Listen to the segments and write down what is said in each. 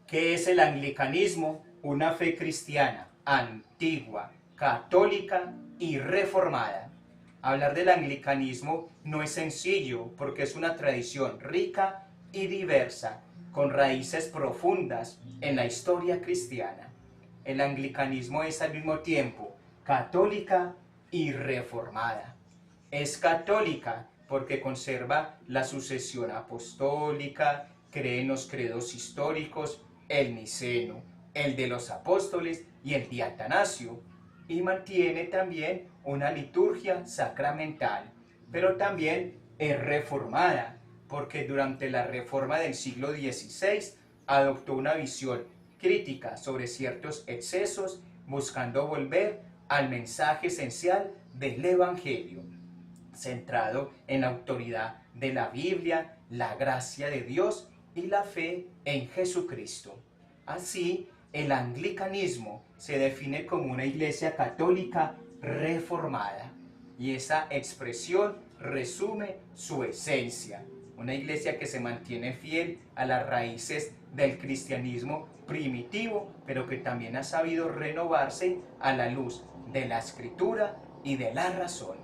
¿Qué es el anglicanismo? Una fe cristiana, antigua, católica y reformada. Hablar del anglicanismo no es sencillo porque es una tradición rica y diversa, con raíces profundas en la historia cristiana. El anglicanismo es al mismo tiempo católica y reformada. Es católica porque conserva la sucesión apostólica, cree en los credos históricos, el niceno, el de los apóstoles y el de Atanasio, y mantiene también una liturgia sacramental, pero también es reformada, porque durante la reforma del siglo XVI adoptó una visión crítica sobre ciertos excesos, buscando volver al mensaje esencial del Evangelio, centrado en la autoridad de la Biblia, la gracia de Dios y la fe en Jesucristo. Así, el anglicanismo se define como una iglesia católica reformada, y esa expresión resume su esencia. Una iglesia que se mantiene fiel a las raíces del cristianismo primitivo, pero que también ha sabido renovarse a la luz de la escritura y de la razón.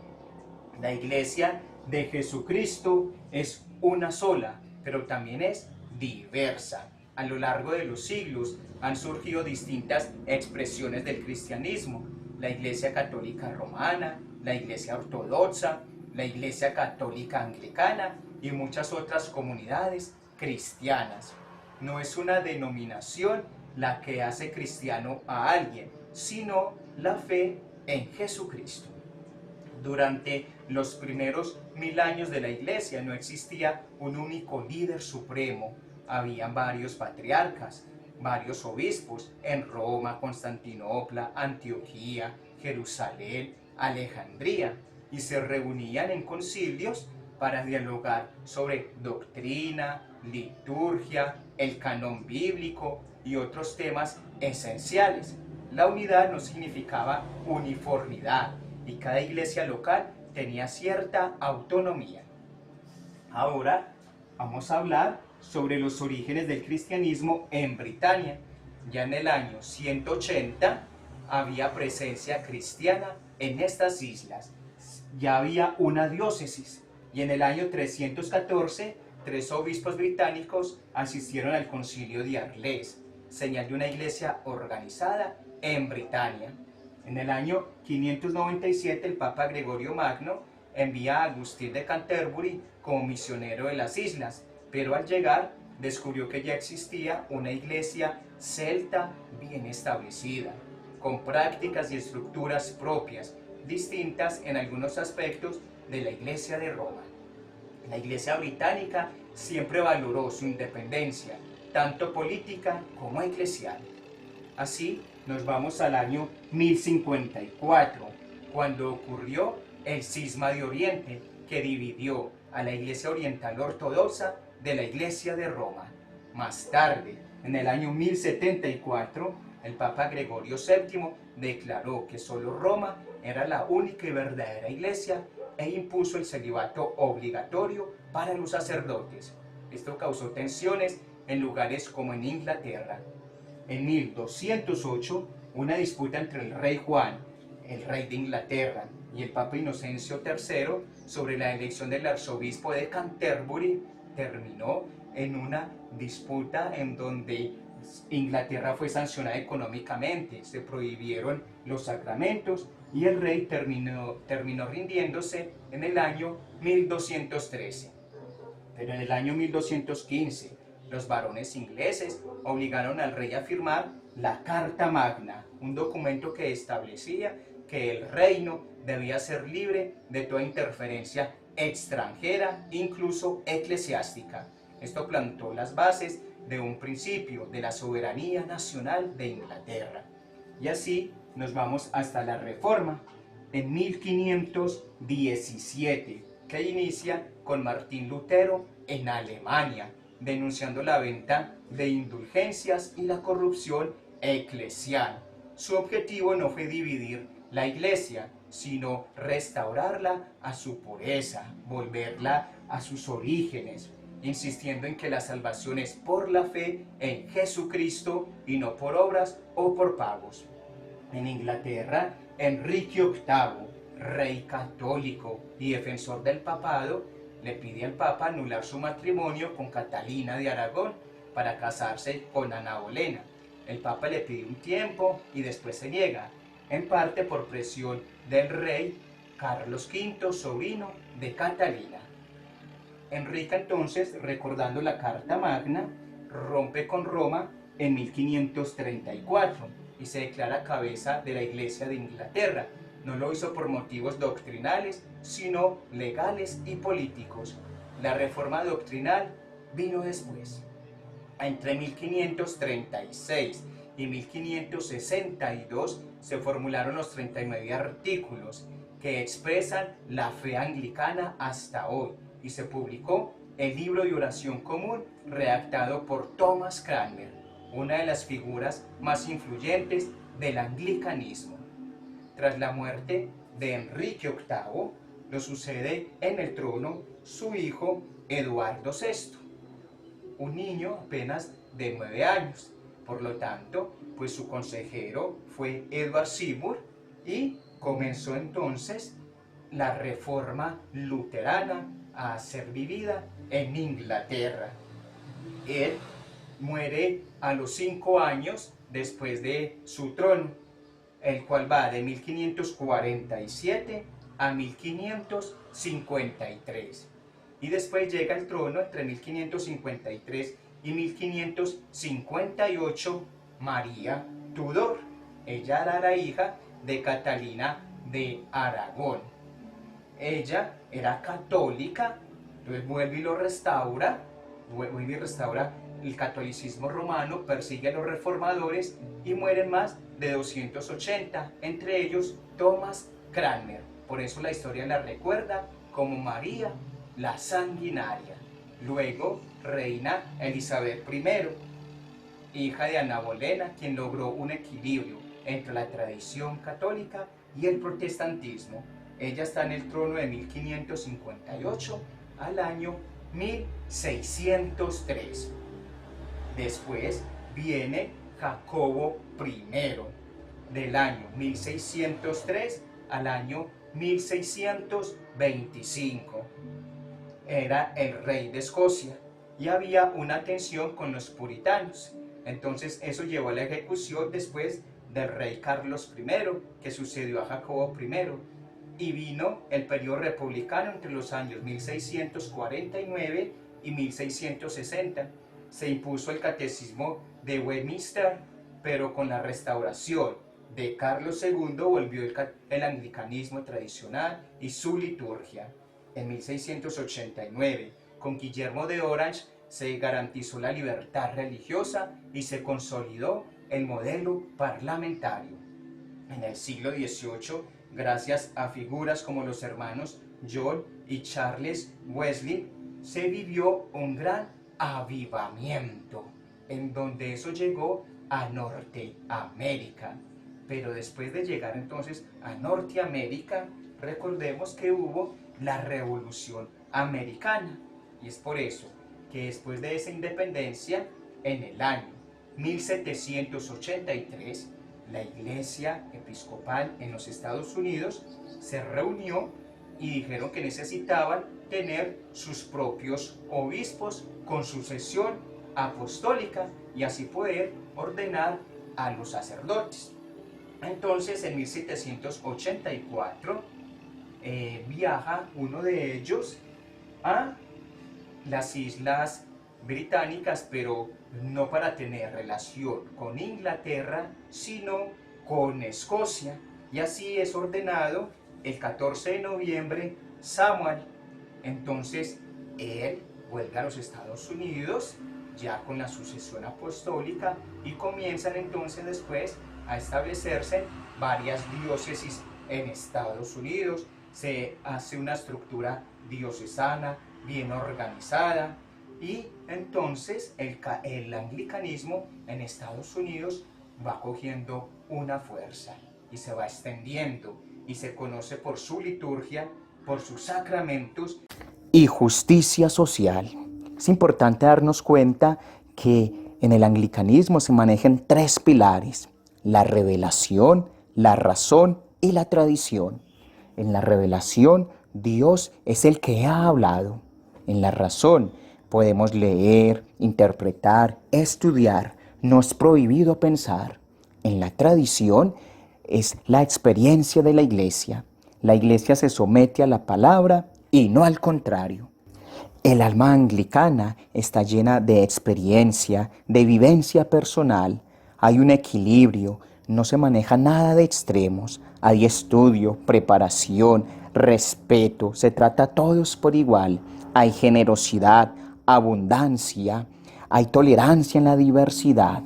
La iglesia de Jesucristo es una sola, pero también es diversa. A lo largo de los siglos han surgido distintas expresiones del cristianismo: la Iglesia Católica Romana, la Iglesia Ortodoxa, la Iglesia Católica Anglicana y muchas otras comunidades cristianas. No es una denominación la que hace cristiano a alguien, sino la fe en Jesucristo. Durante los primeros 1000 años de la iglesia no existía un único líder supremo. Habían varios patriarcas, varios obispos en Roma, Constantinopla, Antioquía, Jerusalén, Alejandría, y se reunían en concilios para dialogar sobre doctrina, liturgia, el canon bíblico y otros temas esenciales. La unidad no significaba uniformidad, y cada iglesia local tenía cierta autonomía. Ahora vamos a hablar sobre los orígenes del cristianismo en Britania. Ya en el año 180 había presencia cristiana en estas islas. Ya había una diócesis, y en el año 314 3 obispos británicos asistieron al concilio de Arles, señal de una iglesia organizada en Britania. En el año 597 el Papa Gregorio Magno envía a Agustín de Canterbury como misionero de las islas, pero al llegar descubrió que ya existía una iglesia celta bien establecida, con prácticas y estructuras propias, distintas en algunos aspectos de la iglesia de Roma. La iglesia británica siempre valoró su independencia, tanto política como eclesial. Así nos vamos al año 1054, cuando ocurrió el cisma de Oriente, que dividió a la iglesia oriental ortodoxa de la iglesia de Roma. Más tarde, en el año 1074, el Papa Gregorio VII declaró que solo Roma era la única y verdadera iglesia e impuso el celibato obligatorio para los sacerdotes. Esto causó tensiones en lugares como en Inglaterra. En 1208, una disputa entre el rey Juan, el rey de Inglaterra, y el Papa Inocencio III sobre la elección del arzobispo de Canterbury terminó en una disputa en donde Inglaterra fue sancionada económicamente, se prohibieron los sacramentos y el rey terminó rindiéndose en el año 1213. Pero en el año 1215, los barones ingleses obligaron al rey a firmar la Carta Magna, un documento que establecía que el reino debía ser libre de toda interferencia extranjera, incluso eclesiástica. Esto plantó las bases de un principio de la soberanía nacional de Inglaterra. Y así nos vamos hasta la Reforma, en 1517, que inicia con Martín Lutero en Alemania, denunciando la venta de indulgencias y la corrupción eclesial. Su objetivo no fue dividir la iglesia, sino restaurarla a su pureza, volverla a sus orígenes. insistiendo en que la salvación es por la fe en Jesucristo y no por obras o por pagos. En Inglaterra, Enrique VIII, rey católico y defensor del papado, le pide al Papa anular su matrimonio con Catalina de Aragón para casarse con Ana Bolena. El Papa le pide un tiempo y después se niega, en parte por presión del rey Carlos V, sobrino de Catalina. Enrique entonces, recordando la Carta Magna, rompe con Roma en 1534 y se declara cabeza de la Iglesia de Inglaterra. No lo hizo por motivos doctrinales, sino legales y políticos. La reforma doctrinal vino después. Entre 1536 y 1562 se formularon los 39 artículos que expresan la fe anglicana hasta hoy y se publicó el libro de oración común redactado por Thomas Cranmer, una de las figuras más influyentes del anglicanismo. Tras la muerte de Enrique VIII, lo sucede en el trono su hijo Eduardo VI, un niño apenas de 9 años. Por lo tanto, pues su consejero fue Edward Seymour y comenzó entonces la reforma luterana a ser vivida en Inglaterra. Él muere a los 5 años después de su trono, el cual va de 1547 a 1553. Y después llega al trono entre 1553 y 1558 María Tudor. Ella era la hija de Catalina de Aragón. Ella era católica, entonces vuelve y restaura el catolicismo romano, persigue a los reformadores y mueren más de 280, entre ellos Thomas Cranmer. Por eso la historia la recuerda como María la Sanguinaria. Luego reina Elizabeth I, hija de Ana Bolena, quien logró un equilibrio entre la tradición católica y el protestantismo. Ella está en el trono de 1558 al año 1603. Después viene Jacobo I, del año 1603 al año 1625. Era el rey de Escocia y había una tensión con los puritanos. Entonces eso llevó a la ejecución después del rey Carlos I, que sucedió a Jacobo I, y vino el periodo republicano entre los años 1649 y 1660. Se impuso el catecismo de Westminster, pero con la restauración de Carlos II volvió el anglicanismo tradicional y su liturgia. En 1689, con Guillermo de Orange, se garantizó la libertad religiosa y se consolidó el modelo parlamentario. En el siglo XVIII, gracias a figuras como los hermanos John y Charles Wesley, se vivió un gran avivamiento, en donde eso llegó a Norteamérica. Pero después de llegar entonces a Norteamérica, recordemos que hubo la Revolución Americana, y es por eso que después de esa independencia, en el año 1783, la Iglesia Episcopal en los Estados Unidos se reunió y dijeron que necesitaban tener sus propios obispos con sucesión apostólica y así poder ordenar a los sacerdotes. Entonces, en 1784 viaja uno de ellos a las Islas Británicas, pero no para tener relación con Inglaterra, sino con Escocia. Y así es ordenado el 14 de noviembre Samuel. Entonces, él vuelve a los Estados Unidos, ya con la sucesión apostólica, y comienzan entonces después a establecerse varias diócesis en Estados Unidos. Se hace una estructura diocesana bien organizada y entonces el anglicanismo en Estados Unidos va cogiendo una fuerza y se va extendiendo y se conoce por su liturgia, por sus sacramentos y justicia social. Es importante darnos cuenta que en el anglicanismo se manejan 3 pilares: la revelación, la razón y la tradición. En la revelación, Dios es el que ha hablado. En la razón, podemos leer, interpretar, estudiar. No es prohibido pensar. En la tradición, es la experiencia de la iglesia. La iglesia se somete a la palabra y no al contrario. El alma anglicana está llena de experiencia, de vivencia personal. Hay un equilibrio, no se maneja nada de extremos. Hay estudio, preparación, respeto, se trata a todos por igual. Hay generosidad, abundancia, hay tolerancia en la diversidad.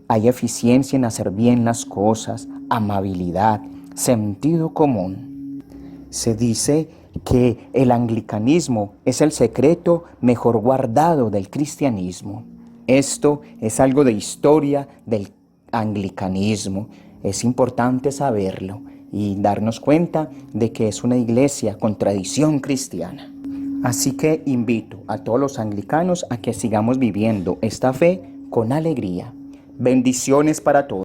Hay eficiencia en hacer bien las cosas, amabilidad, sentido común. Se dice que el anglicanismo es el secreto mejor guardado del cristianismo. Esto es algo de historia del anglicanismo. Es importante saberlo y darnos cuenta de que es una iglesia con tradición cristiana. Así que invito a todos los anglicanos a que sigamos viviendo esta fe con alegría. Bendiciones para todos.